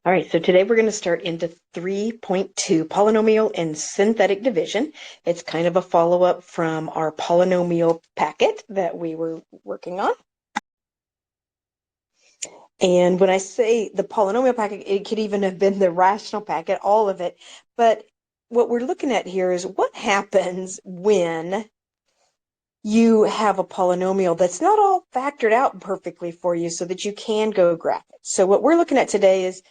All right, so today we're going to start into 3.2, polynomial and synthetic division. It's kind of a follow-up from our polynomial packet that we were working on. And when I say the polynomial packet, it could even have been the rational packet, all of it. But what we're looking at here is what happens when you have a polynomial that's not all factored out perfectly for you so that you can go graph it. So what we're looking at today is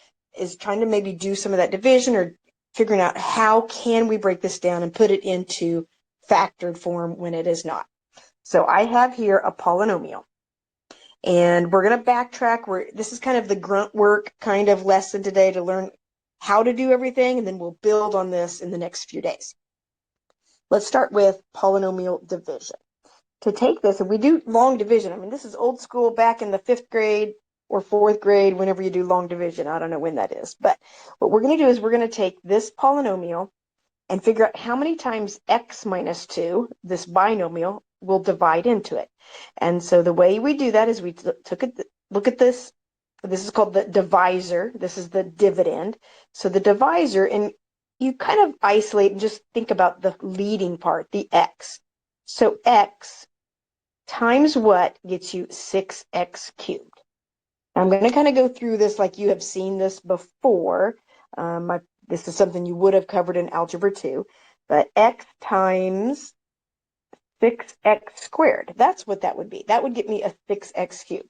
trying to maybe do some of that division or figuring out how can we break this down and put it into factored form when it is not. So I have here a polynomial. And we're going to backtrack. This is kind of the grunt work kind of lesson today to learn how to do everything, and then we'll build on this in the next few days. Let's start with polynomial division. To take this, if we do long division, I mean, this is old school back in the 5th grade or 4th grade, whenever you do long division. I don't know when that is. But what we're going to do is we're going to take this polynomial and figure out how many times x minus 2, this binomial, will divide into it. And so the way we do that is we look at this. This is called the divisor. This is the dividend. So the divisor, and you kind of isolate and just think about the leading part, the x. So x times what gets you 6x cubed. I'm going to kind of go through this like you have seen this before. This is something you would have covered in Algebra 2. But x times 6x squared. That's what that would be. That would get me a 6x cubed.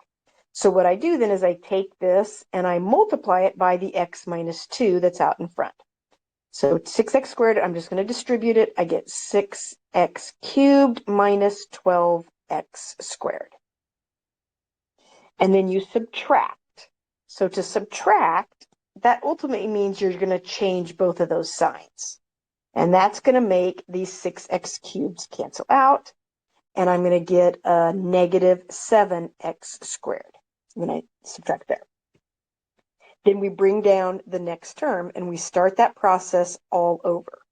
So what I do then is I take this and I multiply it by the x minus 2 that's out in front. So 6x squared, I'm just going to distribute it. I get 6x cubed minus 12x squared. And then you subtract. So to subtract, that ultimately means you're going to change both of those signs. And that's going to make these 6x cubes cancel out. And I'm going to get a negative 7x squared. I'm going to subtract there. Then we bring down the next term and we start that process all over.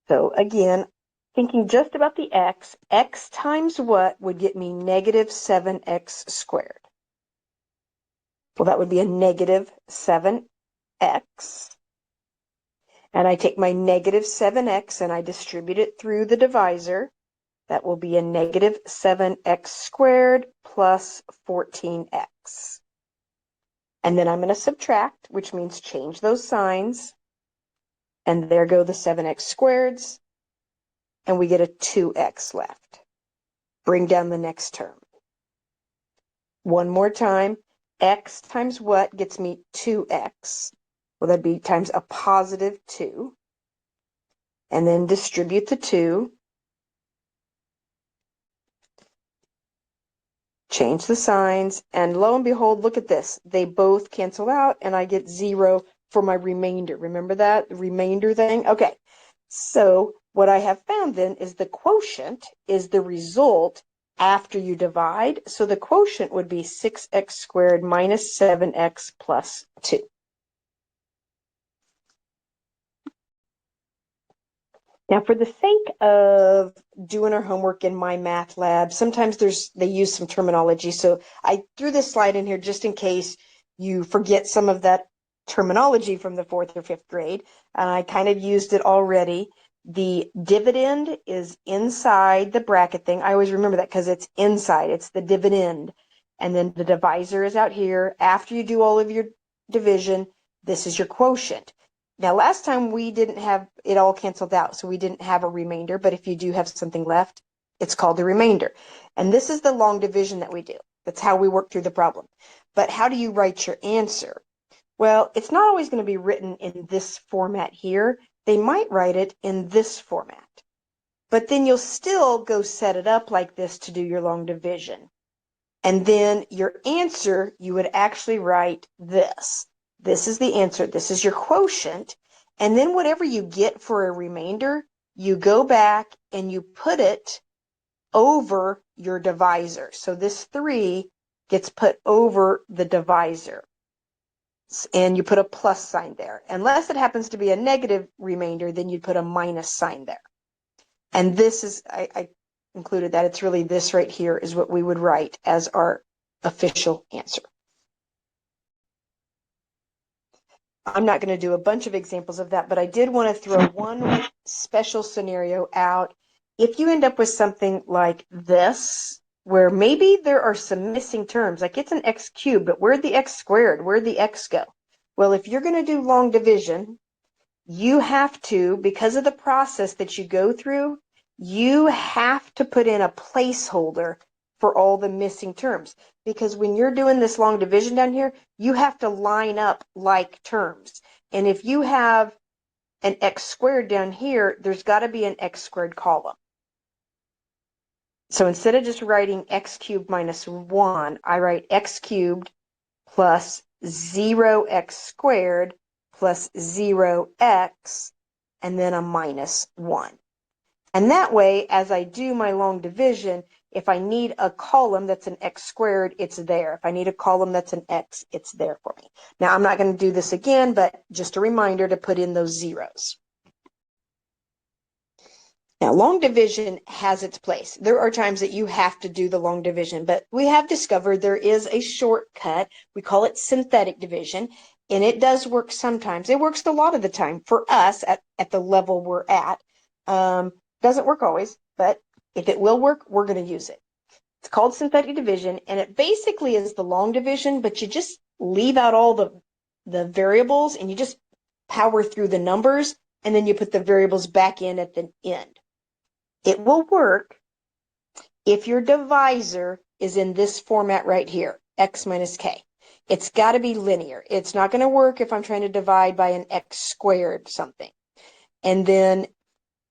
So again, thinking just about the x times what would get me negative 7x squared? Well, that would be a negative 7x. And I take my negative 7x and I distribute it through the divisor. That will be a negative 7x squared plus 14x. And then I'm going to subtract, which means change those signs. And there go the 7x squareds. And we get a 2x left. Bring down the next term. One more time. X times what gets me 2x? Well, that'd be times a positive 2. And then distribute the 2. Change the signs. And lo and behold, look at this. They both cancel out, and I get 0 for my remainder. Remember that? The remainder thing? Okay. So what I have found then is the quotient is the result after you divide. So the quotient would be 6x squared minus 7x plus 2. Now, for the sake of doing our homework in my math lab, sometimes they use some terminology. So I threw this slide in here just in case you forget some of that terminology from the 4th or 5th grade. I kind of used it already. The dividend is inside the bracket thing. I always remember that because it's inside. It's the dividend. And then the divisor is out here. After you do all of your division, this is your quotient. Now, last time we didn't have it all canceled out, so we didn't have a remainder. But if you do have something left, it's called the remainder. And this is the long division that we do. That's how we work through the problem. But how do you write your answer? Well, it's not always going to be written in this format here. They might write it in this format. But then you'll still go set it up like this to do your long division. And then your answer, you would actually write this. This is the answer. This is your quotient. And then whatever you get for a remainder, you go back and you put it over your divisor. So this 3 gets put over the divisor. And you put a plus sign there. Unless it happens to be a negative remainder, then you'd put a minus sign there. And this is, I included that. It's really this right here is what we would write as our official answer. I'm not going to do a bunch of examples of that, but I did want to throw one special scenario out. If you end up with something like this, where maybe there are some missing terms, like it's an x cubed, but where'd the x squared? Where'd the x go? Well, if you're going to do long division, you have to, because of the process that you go through, you have to put in a placeholder for all the missing terms. Because when you're doing this long division down here, you have to line up like terms. And if you have an x squared down here, there's got to be an x squared column. So instead of just writing x cubed minus 1, I write x cubed plus 0x squared plus 0x, and then a minus 1. And that way, as I do my long division, if I need a column that's an x squared, it's there. If I need a column that's an x, it's there for me. Now, I'm not going to do this again, but just a reminder to put in those zeros. Now, long division has its place. There are times that you have to do the long division, but we have discovered there is a shortcut. We call it synthetic division, and it does work sometimes. It works a lot of the time for us at the level we're at. Doesn't work always, but if it will work, we're going to use it. It's called synthetic division, and it basically is the long division, but you just leave out all the variables, and you just power through the numbers, and then you put the variables back in at the end. It will work if your divisor is in this format right here, x minus k. It's got to be linear. It's not going to work if I'm trying to divide by an x squared something. And then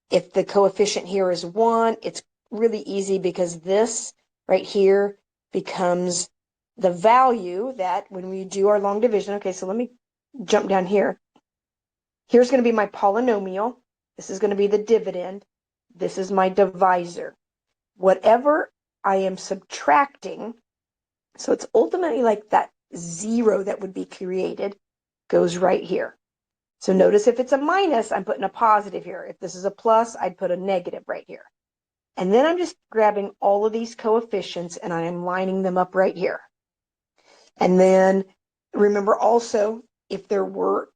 if the coefficient here is 1, it's really easy because this right here becomes the value that when we do our long division. Okay, so let me jump down here. Here's going to be my polynomial. This is going to be the dividend. This is my divisor. Whatever I am subtracting, so it's ultimately like that 0 that would be created, goes right here. So notice if it's a minus, I'm putting a positive here. If this is a plus, I'd put a negative right here. And then I'm just grabbing all of these coefficients and I am lining them up right here. And then remember also, if there were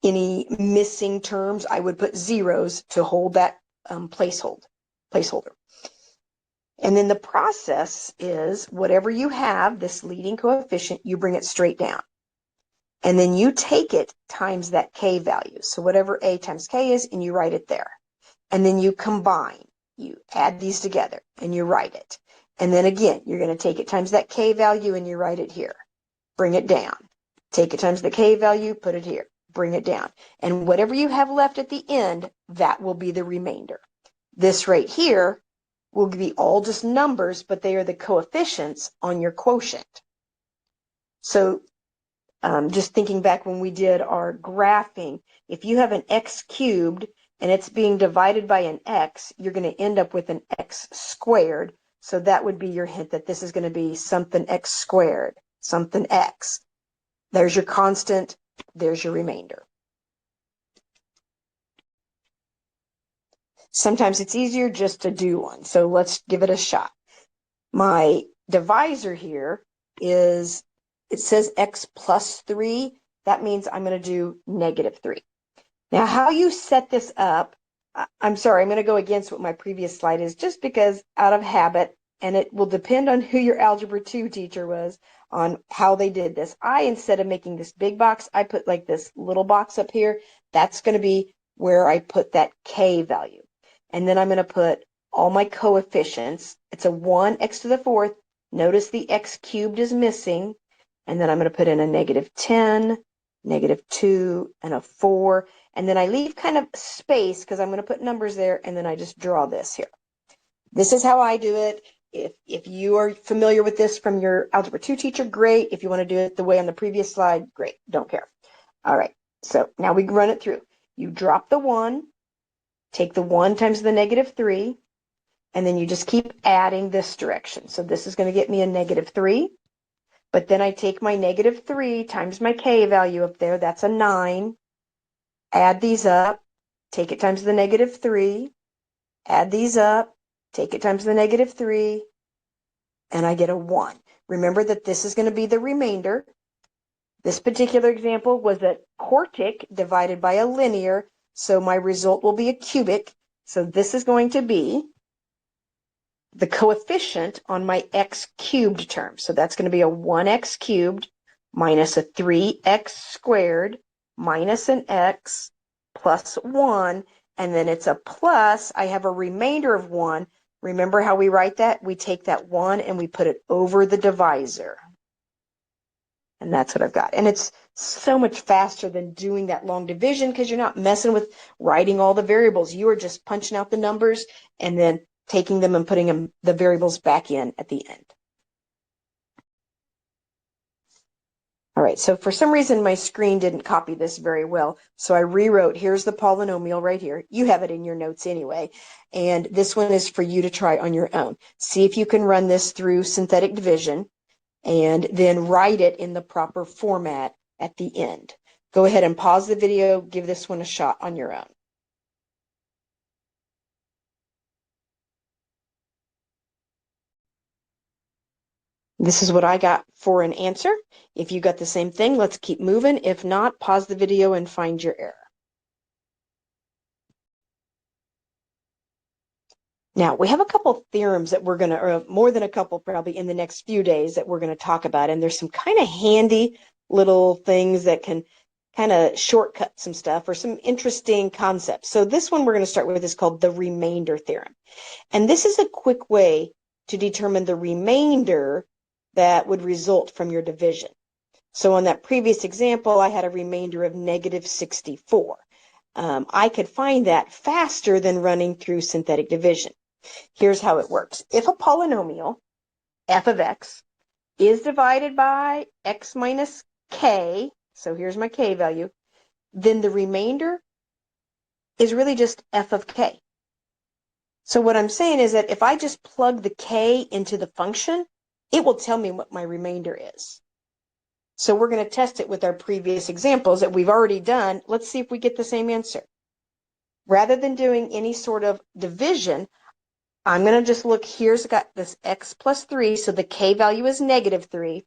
any missing terms, I would put zeros to hold that placeholder. And then the process is whatever you have, this leading coefficient, you bring it straight down. And then you take it times that k value. So whatever a times k is, and you write it there. And then you combine. You add these together, and you write it. And then again, you're going to take it times that k value, and you write it here. Bring it down. Take it times the k value, put it here. Bring it down. And whatever you have left at the end, that will be the remainder. This right here will be all just numbers, but they are the coefficients on your quotient. So just thinking back when we did our graphing, if you have an x cubed and it's being divided by an x, you're going to end up with an x squared. So that would be your hint that this is going to be something x squared, something x. There's your constant, there's your remainder. Sometimes it's easier just to do one, so let's give it a shot. My divisor here is, it says x plus 3. That means I'm going to do negative 3. Now, how you set this up, I'm sorry, I'm going to go against what my previous slide is just because out of habit, and it will depend on who your Algebra 2 teacher was on how they did this. Instead of making this big box, I put like this little box up here. That's going to be where I put that k value. And then I'm going to put all my coefficients. It's a 1 x to the 4th. Notice the x cubed is missing. And then I'm going to put in a negative 10, negative 2, and a 4. And then I leave kind of space because I'm going to put numbers there, and then I just draw this here. This is how I do it. If you are familiar with this from your Algebra 2 teacher, great. If you want to do it the way on the previous slide, great. Don't care. All right. So now we run it through. You drop the 1, take the 1 times the negative 3, and then you just keep adding this direction. So this is going to get me a negative 3. But then I take my negative 3 times my k value up there. That's a 9. Add these up. Take it times the negative 3. Add these up. Take it times the negative 3. And I get a 1. Remember that this is going to be the remainder. This particular example was a quartic divided by a linear, so my result will be a cubic. So this is going to be the coefficient on my x cubed term. So that's going to be a 1x cubed minus a 3x squared minus an x plus 1. And then it's a plus. I have a remainder of 1. Remember how we write that? We take that 1 and we put it over the divisor. And that's what I've got. And it's so much faster than doing that long division because you're not messing with writing all the variables. You are just punching out the numbers and then taking them and putting the variables back in at the end. All right, so for some reason my screen didn't copy this very well, so I rewrote, here's the polynomial right here. You have it in your notes anyway, and this one is for you to try on your own. See if you can run this through synthetic division and then write it in the proper format at the end. Go ahead and pause the video, give this one a shot on your own. This is what I got for an answer. If you got the same thing, let's keep moving. If not, pause the video and find your error. Now, we have a couple theorems that we're going to, or more than a couple probably in the next few days that we're going to talk about. And there's some kind of handy little things that can kind of shortcut some stuff or some interesting concepts. So this one we're going to start with is called the remainder theorem. And this is a quick way to determine the remainder that would result from your division. So on that previous example, I had a remainder of negative 64. I could find that faster than running through synthetic division. Here's how it works. If a polynomial, f of x, is divided by x minus k, so here's my k value, then the remainder is really just f of k. So what I'm saying is that if I just plug the k into the function, it will tell me what my remainder is. So we're going to test it with our previous examples that we've already done. Let's see if we get the same answer. Rather than doing any sort of division, I'm going to just look, here's got this x plus 3, so the k value is negative 3.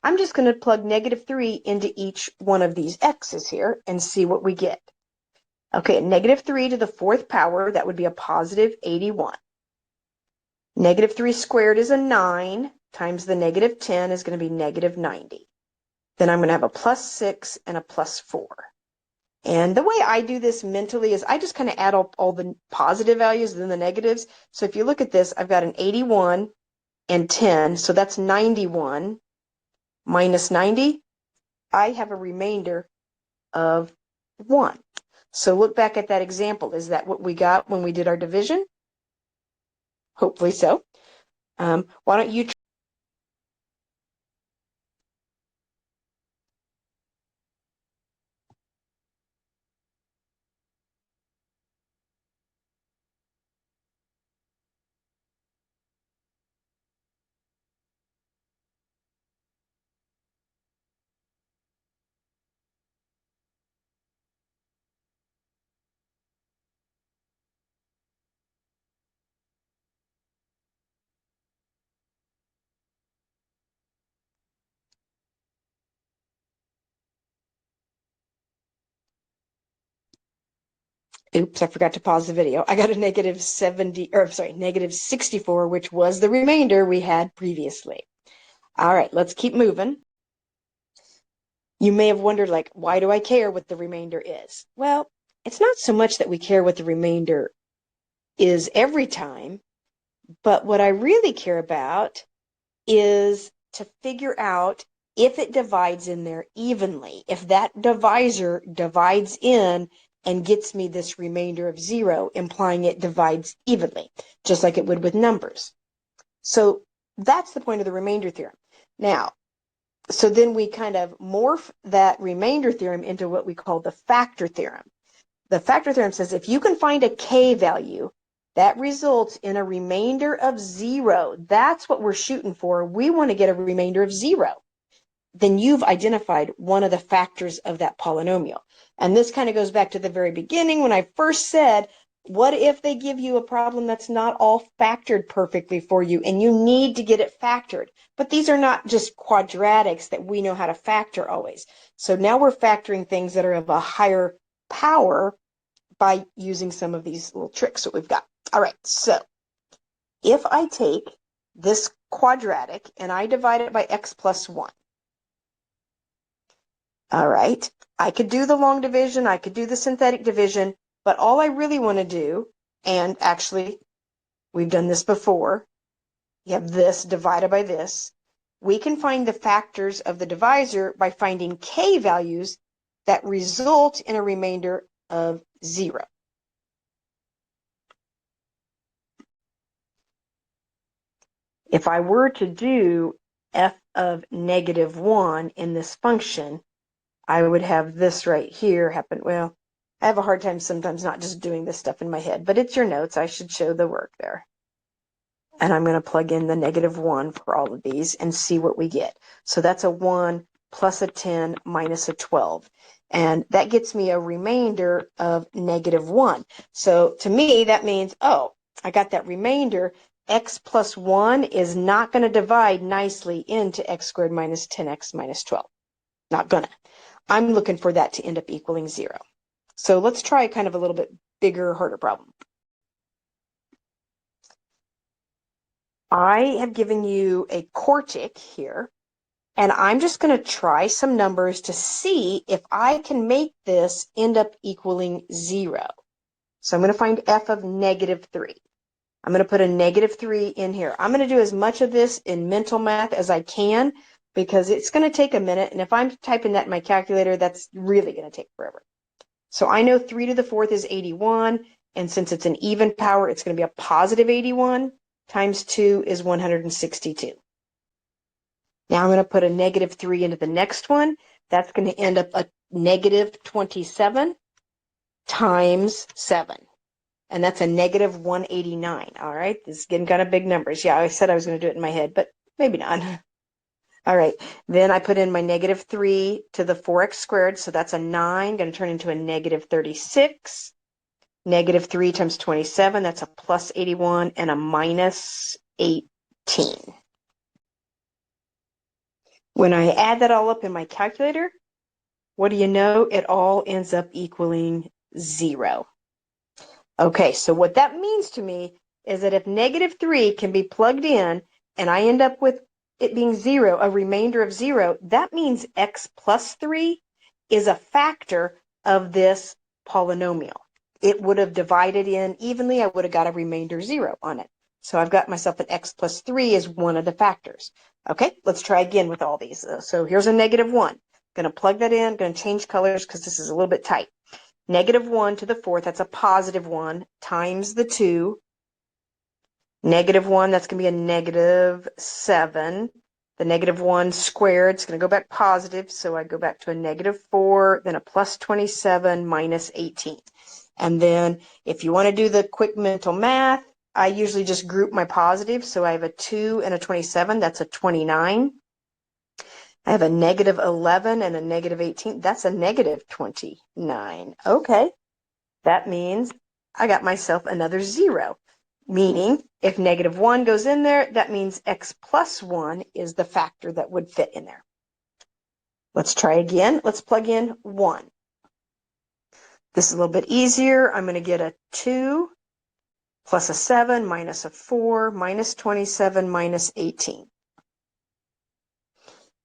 I'm just going to plug negative 3 into each one of these x's here and see what we get. Okay, negative 3 to the 4th power, that would be a positive 81. Negative 3 squared is a 9, times the negative 10 is going to be negative 90. Then I'm going to have a plus 6 and a plus 4. And the way I do this mentally is I just kind of add up all the positive values and then the negatives. So if you look at this, I've got an 81 and 10, so that's 91 minus 90. I have a remainder of 1. So look back at that example. Is that what we got when we did our division? Hopefully so. Why don't you Oops, I forgot to pause the video. I got a negative 64, which was the remainder we had previously. All right, let's keep moving. You may have wondered, like, why do I care what the remainder is? Well, it's not so much that we care what the remainder is every time, but what I really care about is to figure out if it divides in there evenly, if that divisor divides in and gets me this remainder of 0, implying it divides evenly, just like it would with numbers. So that's the point of the remainder theorem. Now, so then we kind of morph that remainder theorem into what we call the factor theorem. The factor theorem says if you can find a k value that results in a remainder of 0, that's what we're shooting for. We want to get a remainder of 0. Then you've identified one of the factors of that polynomial. And this kind of goes back to the very beginning when I first said, What if they give you a problem that's not all factored perfectly for you and you need to get it factored? But these are not just quadratics that we know how to factor always. So now we're factoring things that are of a higher power by using some of these little tricks that we've got. All right, so if I take this quadratic and I divide it by x plus 1, all right, I could do the long division, I could do the synthetic division, but all I really want to do, and actually we've done this before, you have this divided by this, we can find the factors of the divisor by finding k values that result in a remainder of 0. If I were to do f of negative 1 in this function, I would have this right here happen. Well, I have a hard time sometimes not just doing this stuff in my head, but it's your notes. I should show the work there. And I'm going to plug in the negative 1 for all of these and see what we get. So that's a 1 plus a 10 minus a 12. And that gets me a remainder of negative 1. So to me, that means, oh, I got that remainder. X plus 1 is not going to divide nicely into x squared minus 10x minus 12. Not gonna. I'm looking for that to end up equaling 0. So let's try kind of a little bit bigger, harder problem. I have given you a quartic here, and I'm just going to try some numbers to see if I can make this end up equaling 0. So I'm going to find f of negative 3. I'm going to put a negative 3 in here. I'm going to do as much of this in mental math as I can because it's going to take a minute, and if I'm typing that in my calculator, that's really going to take forever. So I know 3 to the 4th is 81, and since it's an even power, it's going to be a positive 81 times 2 is 162. Now I'm going to put a negative 3 into the next one. That's going to end up a negative 27 times 7. And that's a negative 189. All right, this is getting kind of big numbers. Yeah, I said I was going to do it in my head, but maybe not. All right, then I put in my negative 3 to the 4x squared, so that's a 9, going to turn into a negative 36. Negative 3 times 27, that's a plus 81 and a minus 18. When I add that all up in my calculator, what do you know? It all ends up equaling 0. Okay, so what that means to me is that if negative 3 can be plugged in and I end up with it being 0, a remainder of 0, that means x plus 3 is a factor of this polynomial. It would have divided in evenly. I would have got a remainder 0 on it. So I've got myself an x plus 3 as one of the factors. Okay, let's try again with all these. So here's a negative 1. Going to plug that in, going to change colors because this is a little bit tight. Negative 1 to the 4th, that's a positive 1, times the 2. Negative 1, that's going to be a negative 7. The negative 1 squared, it's going to go back positive, so I go back to a negative 4, then a plus 27 minus 18. And then if you want to do the quick mental math, I usually just group my positives. So I have a 2 and a 27, that's a 29. I have a negative 11 and a negative 18, that's a negative 29. Okay. That means I got myself another 0, meaning if negative 1 goes in there, that means x plus 1 is the factor that would fit in there. Let's try again. Let's plug in 1. This is a little bit easier. I'm going to get a 2 plus a 7 minus a 4 minus 27 minus 18.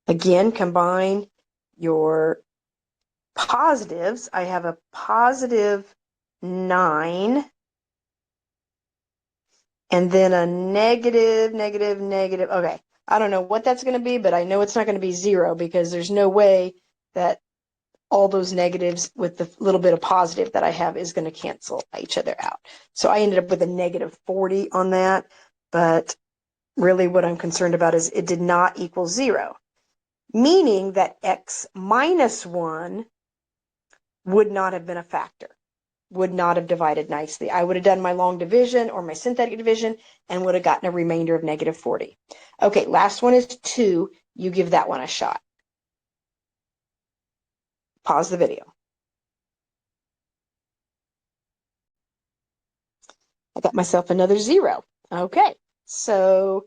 Again, combine your positives. I have a positive 9 and then a negative, negative, negative. Okay, I don't know what that's going to be, but I know it's not going to be 0 because there's no way that all those negatives with the little bit of positive that I have is going to cancel each other out. So I ended up with a negative 40 on that, but really what I'm concerned about is it did not equal 0, meaning that x minus 1 would not have been a factor, would not have divided nicely. I would have done my long division or my synthetic division and would have gotten a remainder of negative 40. Okay, last one is 2. You give that one a shot. Pause the video. I got myself another 0. Okay, so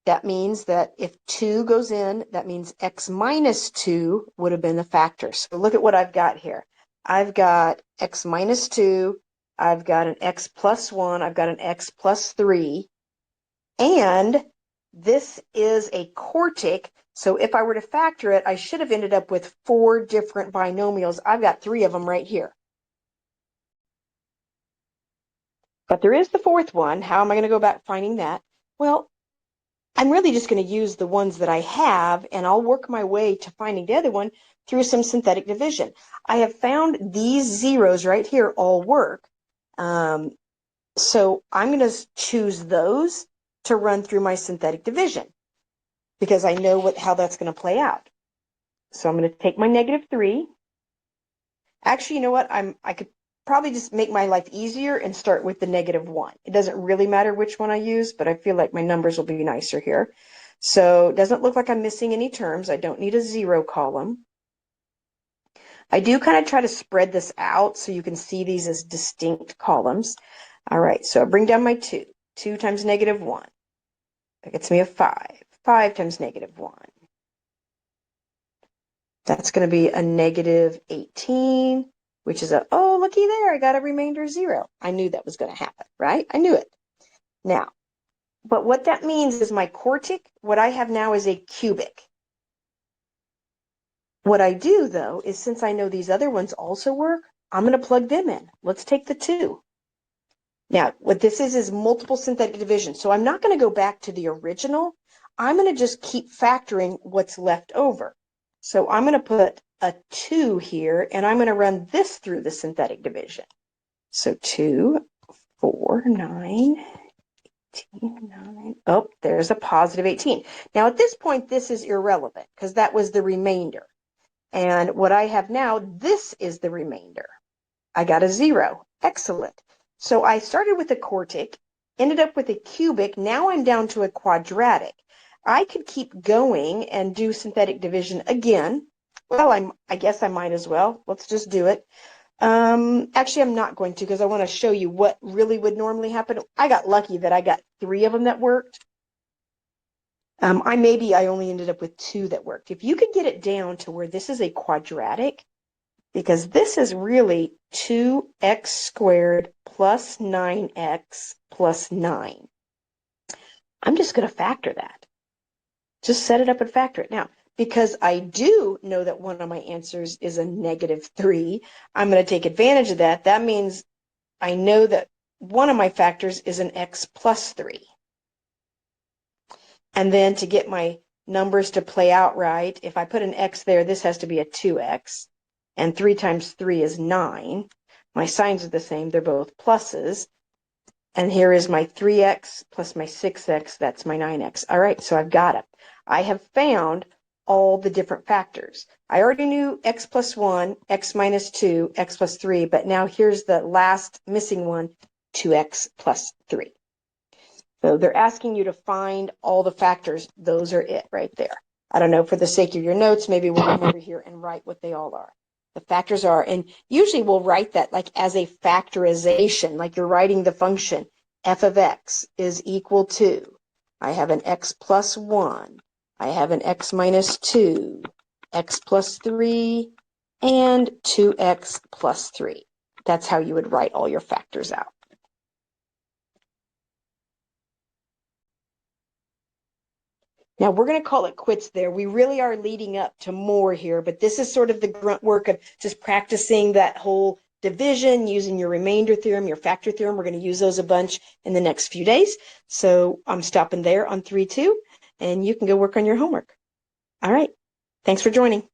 that means that if 2 goes in, that means x minus 2 would have been the factor. So look at what I've got here. I've got x minus 2, I've got an x plus 1, I've got an x plus 3, and this is a quartic. So if I were to factor it, I should have ended up with 4 different binomials. I've got 3 of them right here. But there is the fourth one. How am I going to go about finding that? Well, I'm really just going to use the ones that I have, and I'll work my way to finding the other one through some synthetic division. I have found these zeros right here all work. So I'm going to choose those to run through my synthetic division because I know how that's going to play out. So I'm going to take my -3. Actually, you know what? I could probably just make my life easier and start with the -1. It doesn't really matter which one I use, but I feel like my numbers will be nicer here. So it doesn't look like I'm missing any terms. I don't need a 0 column. I do kind of try to spread this out so you can see these as distinct columns. All right, so I bring down my 2. 2 times -1. That gets me a 5. 5 times -1. That's going to be a -18, which is oh, looky there, I got a remainder 0. I knew that was going to happen, right? I knew it. Now, but what that means is my quartic, what I have now is a cubic. What I do, though, is since I know these other ones also work, I'm going to plug them in. Let's take the 2. Now, what this is multiple synthetic division. So I'm not going to go back to the original. I'm going to just keep factoring what's left over. So I'm going to put a 2 here, and I'm going to run this through the synthetic division. So 2, 4, 9, 18, 9. Oh, there's a +18. Now, at this point, this is irrelevant because that was the remainder. And what I have now, this is the remainder. I got a 0. Excellent. So I started with a quartic, ended up with a cubic. Now I'm down to a quadratic. I could keep going and do synthetic division again. Well, I guess I might as well. Let's just do it. Actually, I'm not going to because I want to show you what really would normally happen. I got lucky that I got 3 of them that worked. I only ended up with 2 that worked. If you could get it down to where this is a quadratic, because this is really 2x squared plus 9x plus 9. I'm just going to factor that. Just set it up and factor it. Now, because I do know that one of my answers is a -3, I'm going to take advantage of that. That means I know that one of my factors is an x plus 3. And then to get my numbers to play out right, if I put an x there, this has to be a 2x. And 3 times 3 is 9. My signs are the same. They're both pluses. And here is my 3x plus my 6x. That's my 9x. All right, so I've got it. I have found all the different factors. I already knew x plus 1, x minus 2, x plus 3, but now here's the last missing one, 2x plus 3. So they're asking you to find all the factors. Those are it right there. I don't know, for the sake of your notes, maybe we'll come over here and write what they all are. The factors are, and usually we'll write that like as a factorization, like you're writing the function f of x is equal to, I have an x plus 1, I have an x minus 2, x plus 3, and 2x plus 3. That's how you would write all your factors out. Now, we're going to call it quits there. We really are leading up to more here, but this is sort of the grunt work of just practicing that whole division, using your remainder theorem, your factor theorem. We're going to use those a bunch in the next few days. So I'm stopping there on 3-2, and you can go work on your homework. All right. Thanks for joining.